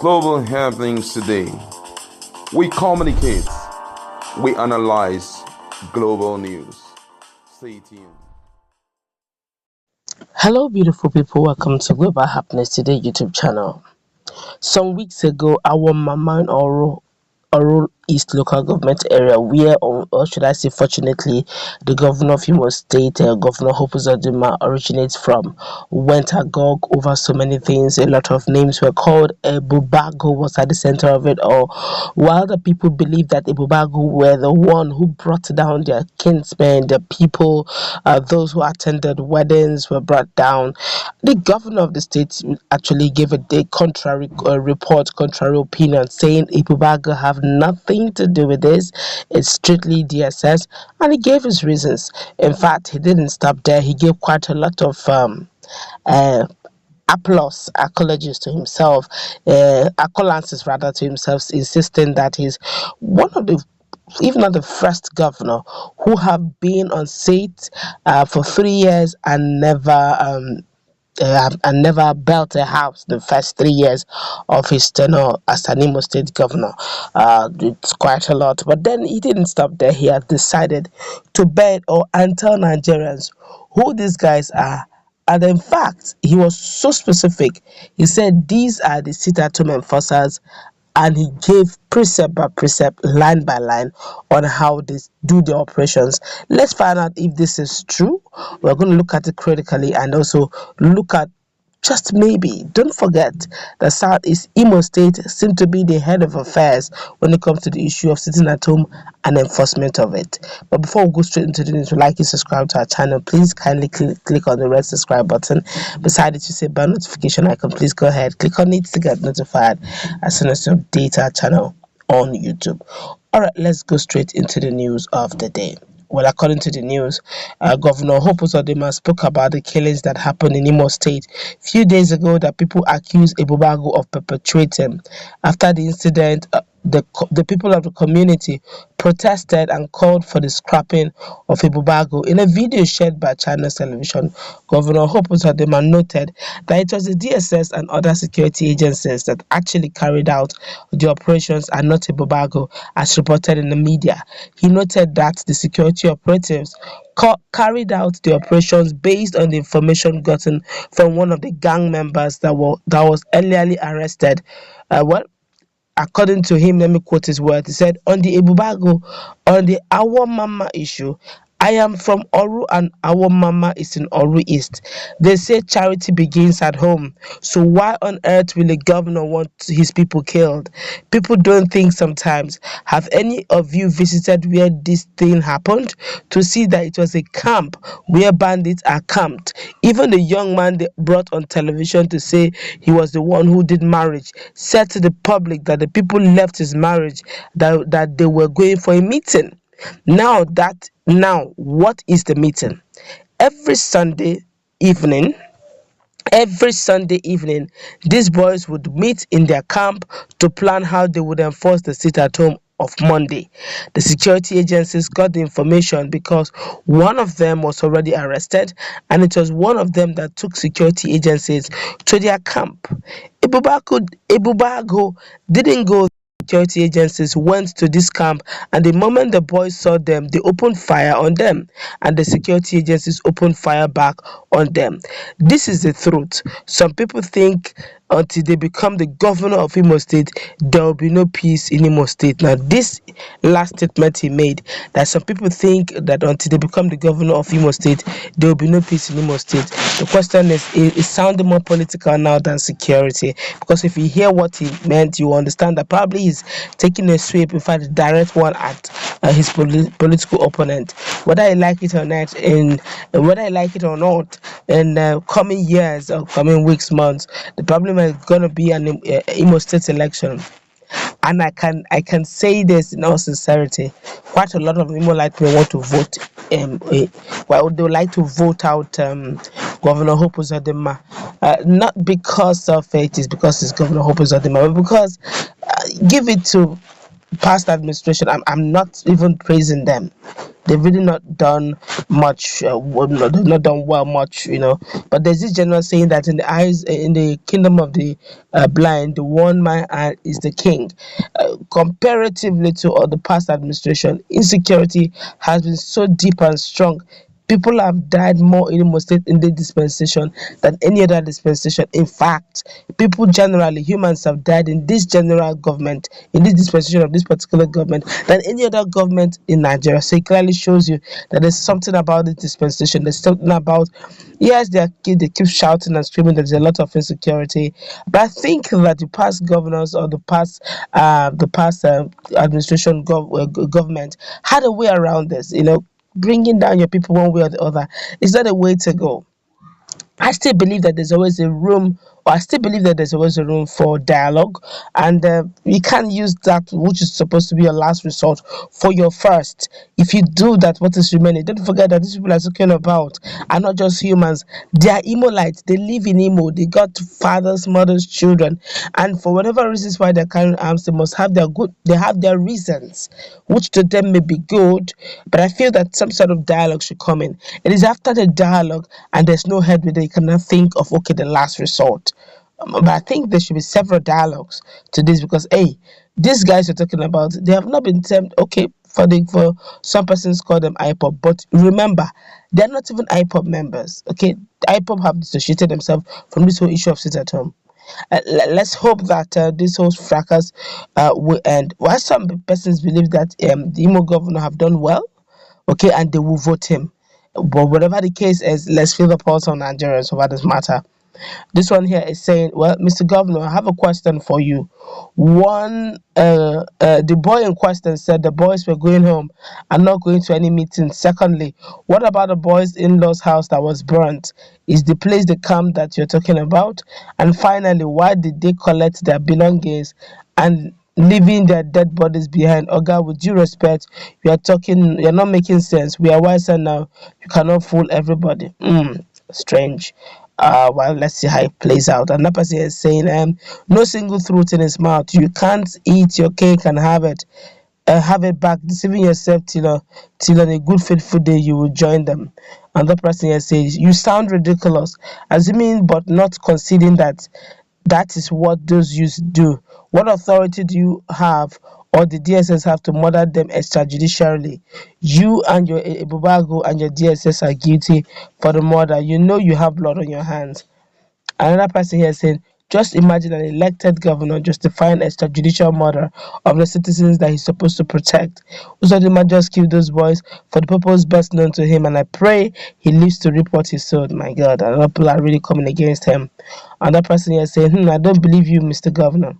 Global happenings today. We communicate, we analyze global news. Stay tuned. Hello, beautiful people. Welcome to Global Happiness Today YouTube channel. Some weeks ago, our Mama Oru East local government area, where, or should I say, fortunately, the governor of Imo State, Governor Uzodinma, originates from, went agog over so many things. A lot of names were called. Ebubeagu was at the center of it all. While the people believe that Ebubeagu were the one who brought down their kinsmen, the people, those who attended weddings were brought down. The governor of the state actually gave a contrary report, contrary opinion, saying Ebubeagu have nothing to do with this. It's strictly DSS, and he gave his reasons. In fact, he didn't stop there. He gave quite a lot of uh, applause, accolades to himself, accolances rather to himself, insisting that he's one of the, if not the first governor who have been on seat for 3 years and never built a house the first 3 years of his tenure as an Imo State governor. It's quite a lot. But then he didn't stop there. He had decided to bet and tell Nigerians who these guys are. And in fact, he was so specific. He said these are the sit-at-home enforcers, and he gave precept by precept, line by line, on how they do the operations. Let's find out if this is true. We're going to look at it critically and also look at, just maybe, don't forget that Southeast Imo State seems to be the head of affairs when it comes to the issue of sitting at home and enforcement of it. But before we go straight into the news, we'd like you to subscribe to our channel. Please kindly click on the red subscribe button. Beside it, you see bell notification icon. Please go ahead, click on it to get notified as soon as you update our channel on YouTube. Alright, let's go straight into the news of the day. Well, according to the news, Governor Uzodinma spoke about the killings that happened in Imo State a few days ago that people accused Ebubeagu of perpetrating. After the incident, the people of the community protested and called for the scrapping of Ebubeagu. In a video shared by China's television, Governor Uzodinma noted that it was the DSS and other security agencies that actually carried out the operations and not Ebubeagu, as reported in the media. He noted that the security operatives carried out the operations based on the information gotten from one of the gang members that was earlier arrested. According to him, let me quote his words. He said, on the Awomama issue, I am from Oru and Awomama is in Oru East. They say charity begins at home. So why on earth will a governor want his people killed? People don't think sometimes. Have any of you visited where this thing happened to see that it was a camp where bandits are camped? Even the young man they brought on television to say he was the one who did marriage said to the public that the people left his marriage, that they were going for a meeting. Now, what is the meeting? Every Sunday evening, these boys would meet in their camp to plan how they would enforce the sit-at-home of Monday. The security agencies got the information because one of them was already arrested, and it was one of them that took security agencies to their camp. Ebubeagu didn't go. Security agencies went to this camp, and the moment the boys saw them, they opened fire on them, and the security agencies opened fire back on them. This is the truth. Some people think until they become the governor of Imo State, there will be no peace in Imo State. Now, this last statement he made, that some people think that until they become the governor of Imo State, there will be no peace in Imo State. The question is sounding more political now than security, because if you hear what he meant, you understand that probably he's taking a sweep, in fact, a direct one at his political opponent. Whether I like it or not, in coming years or coming weeks, months, the problem is going to be an Imo State election. And I can say this in all sincerity, quite a lot of Imolites may want to vote. They would like to vote out Governor Uzodinma, not because of it is because it's Governor Uzodinma, but because give it to past administration, I'm not even praising them. They've really not done much. They've not done well much, But there's this general saying that in the eyes, in the kingdom of the blind, the one man eye is the king. Comparatively to all the past administration, insecurity has been so deep and strong. People have died more in Imo State in this dispensation than any other dispensation. In fact, people generally, humans have died in this general government, in this dispensation of this particular government, than any other government in Nigeria. So it clearly shows you that there's something about this dispensation. There's something about, yes, they keep shouting and screaming. There's a lot of insecurity, but I think that the past governors or the past administration government had a way around this. Bringing down your people one way or the other is not a way to go. I still believe that there's always a room, or I still believe that there's always a room for dialogue, and you can't use that which is supposed to be your last resort for your first. If you do that, what is remaining? Don't forget that these people are talking about are not just humans; they are Imolites. They live in Imo. They got fathers, mothers, children, and for whatever reasons why they're carrying arms, they must have their good. They have their reasons, which to them may be good, but I feel that some sort of dialogue should come in. It is after the dialogue and there's no head with it, you cannot think of okay the last resort. But I think there should be several dialogues to this because hey, these guys you're talking about, they have not been termed okay for some persons call them IPOB, but remember they're not even IPOB members. Okay, IPOB have dissociated themselves from this whole issue of sit at home. Let's hope that this whole fracas will end. While some persons believe that the Imo governor have done well, okay, and they will vote him. But whatever the case is, let's feel the pulse on Nigerians over this matter. This one here is saying, well, Mr. Governor, I have a question for you. One, the boy in question said the boys were going home and not going to any meeting. Secondly, what about the boys' in-laws' house that was burnt? Is the place the camp that you're talking about? And finally, why did they collect their belongings and leaving their dead bodies behind? Oga, with due respect, you're not making sense. We are wiser now. You cannot fool everybody. Strange. Well, let's see how it plays out. Another person is saying, no single fruit in his mouth. You can't eat your cake and have it back, deceiving yourself till on a good faithful day you will join them. Another person here says, you sound ridiculous, assuming but not conceding that that is what those youths do. What authority do you have or the DSS have to murder them extrajudicially? You and your Ebubeagu and your DSS are guilty for the murder. You know you have blood on your hands. Another person here saying, just imagine an elected governor justifying extrajudicial murder of the citizens that he's supposed to protect. Uzodinma just killed those boys for the purpose best known to him, and I pray he lives to reap what he sowed. My God, a lot of people are really coming against him. Another person here saying, I don't believe you, Mr. Governor.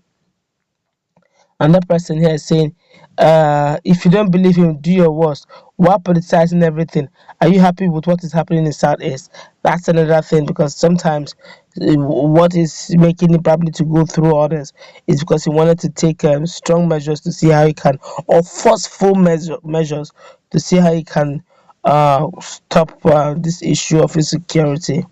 Another person here is saying, if you don't believe him, do your worst. While politicizing everything, are you happy with what is happening in Southeast? That's another thing because sometimes what is making him probably to go through all this is because he wanted to take strong measures to see how he can, or forceful measures to see how he can stop this issue of insecurity.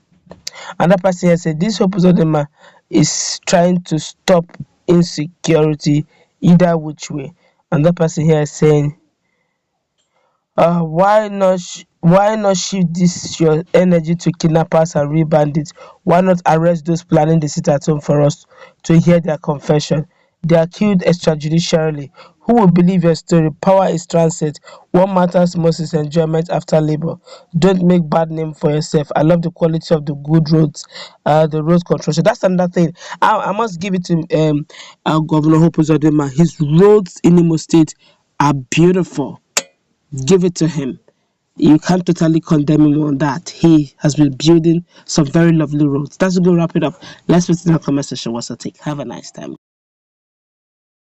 Another person here said this Uzodinma is trying to stop insecurity either which way. Another person here is saying, why not shift this your energy to kidnappers and real bandits? Why not arrest those planning the sit at home for us to hear their confession? They are killed extrajudicially. Who will believe your story? Power is transit. What matters most is enjoyment after labor. Don't make bad name for yourself. I love the quality of the good roads, the road construction. That's another thing. I must give it to Governor Hope Uzodinma. His roads in Imo State are beautiful. Give it to him. You can't totally condemn him on that. He has been building some very lovely roads. That's a good wrap it up. Let's put in the comment section what's your take. Have a nice time.